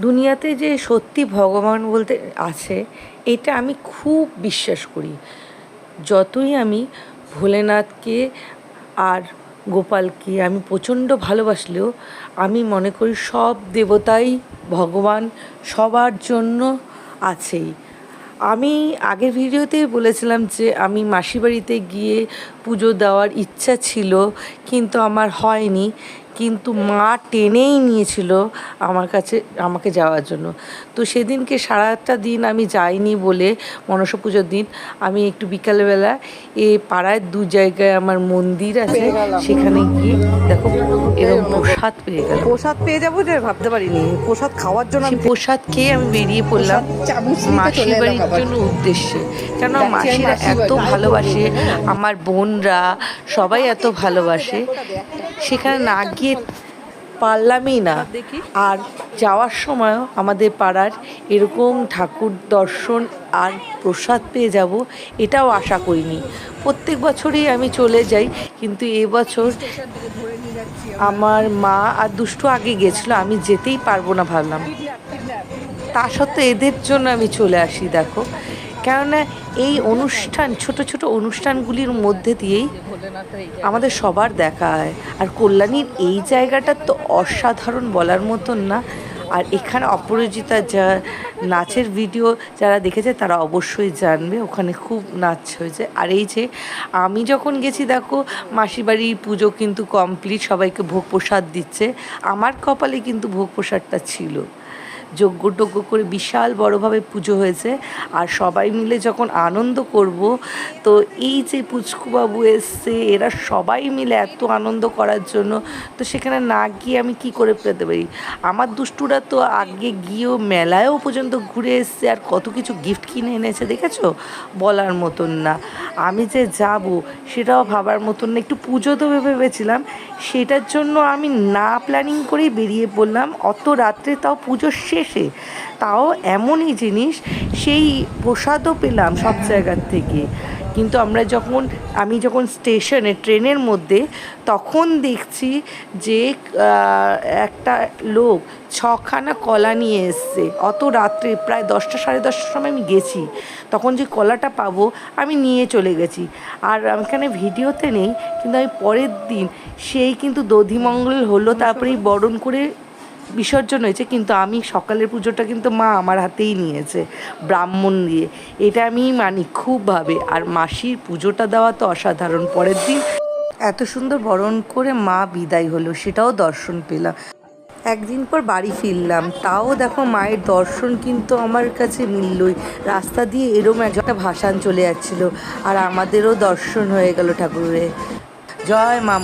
দুনিয়াতে যে সত্যি ভগবান বলতে আছে এটা আমি খুব বিশ্বাস করি। যতই আমি ভোলেনাথকে আর গোপালকে আমি প্রচণ্ড ভালোবাসলেও আমি মনে করি সব দেবতাই ভগবান সবার জন্য আছেই। আমি আগের ভিডিওতেই বলেছিলাম যে আমি মাসির বাড়িতে গিয়ে পুজো দেওয়ার ইচ্ছা ছিল, কিন্তু আমার হয়নি। কিন্তু মা টেনেই নিয়েছিল আমাকে যাওয়ার জন্য। তো সেদিনকে সারাটা দিন আমি যাইনি বলে মনসা পুজোর দিন আমি একটু বিকালবেলা পাড়ায় দু জায়গায় আমার মন্দির আছে, সেখানে গিয়ে দেখো এরকম প্রসাদ পেয়ে গেলাম। প্রসাদ পেয়ে যাবো যে ভাবতে পারিনি। প্রসাদ খাওয়ার জন্য সেই প্রসাদ খেয়ে আমি বেরিয়ে পড়লাম মাসির বাড়ির জন্য উদ্দেশ্যে। কেন মাসিরা এত ভালোবাসে, আমার বোনরা সবাই এত ভালোবাসে, সেখানে না গিয়ে পারলামই না। আর যাওয়ার সময়ও আমাদের পাড়ার এরকম ঠাকুর দর্শন আর প্রসাদ পেয়ে যাব এটাও আশা করিনি। প্রত্যেক বছরই আমি চলে যাই, কিন্তু এবছর আমার মা আর দুষ্টু আগে গেছিলো, আমি যেতেই পারবো না ভাবলাম। তা সত্ত্বেও এদের জন্য আমি চলে আসি। দেখো, কেননা এই অনুষ্ঠান, ছোট ছোট অনুষ্ঠানগুলির মধ্যে দিয়েই আমাদের সবার দেখা হয়। আর কল্যাণীর এই জায়গাটা তো অসাধারণ, বলার মতন না। আর এখানে অপরাজিতা যা নাচের ভিডিও যারা দেখেছে তারা অবশ্যই জানবে, ওখানে খুব নাচ হয়েছে। আর এই যে আমি যখন গেছি, দেখো মাসির বাড়ির পুজো কিন্তু কমপ্লিট, সবাইকে ভোগ প্রসাদ দিচ্ছে। আমার কপালে কিন্তু ভোগ প্রসাদটা ছিল। যজ্ঞ টজ্ঞ করে বিশাল বড়োভাবে পুজো হয়েছে। আর সবাই মিলে যখন আনন্দ করব, তো এই যে পুচকুবাবু এসছে, এরা সবাই মিলে এত আনন্দ করার জন্য, তো সেখানে না গিয়ে আমি কি করে পেতে পারি। আমার দুষ্টুরা তো আগে গিয়েও মেলায়ও পর্যন্ত ঘুরে এসছে, আর কত কিছু গিফট কিনে এনেছে দেখেছো, বলার মতন না। আমি যে যাব সেটাও ভাবার মতন না। একটু পুজো তো ভেবেছিলাম, সেটার জন্য আমি না প্ল্যানিং করেই বেরিয়ে পড়লাম অত রাত্রে, তাও পুজোর শেষে। তাও এমনই জিনিস, সেই প্রসাদও পেলাম সব জায়গার থেকে। কিন্তু আমি যখন স্টেশনে ট্রেনের মধ্যে, তখন দেখছি যে একটা লোক 6খানা কলা নিয়ে এসছে অত রাত্রে, প্রায় 10টা সাড়ে 10টার সময় আমি গেছি। তখন যে কলাটা পাবো আমি নিয়ে চলে গেছি। আর এখানে ভিডিওতে নেই, কিন্তু আমি পরের দিন সেই কিন্তু দধিমঙ্গল হলো, তারপরেই বরণ করে বিসর্জন হয়েছে। কিন্তু আমি সকালের পুজোটা কিন্তু মা আমার হাতেই নিয়েছে, ব্রাহ্মণ দিয়ে। এটা আমি মানি খুবভাবে। আর মাসির পুজোটা দেওয়া তো অসাধারণ। পরের দিন এত সুন্দর বরণ করে মা বিদায় হলো, সেটাও দর্শন পেলাম। একদিন পর বাড়ি ফিরলাম, তাও দেখো মায়ের দর্শন কিন্তু আমার কাছে মিললই। রাস্তা দিয়ে এরম একটা ভাসান চলে যাচ্ছিলো, আর আমাদেরও দর্শন হয়ে গেল ঠাকুরের। জয় মা।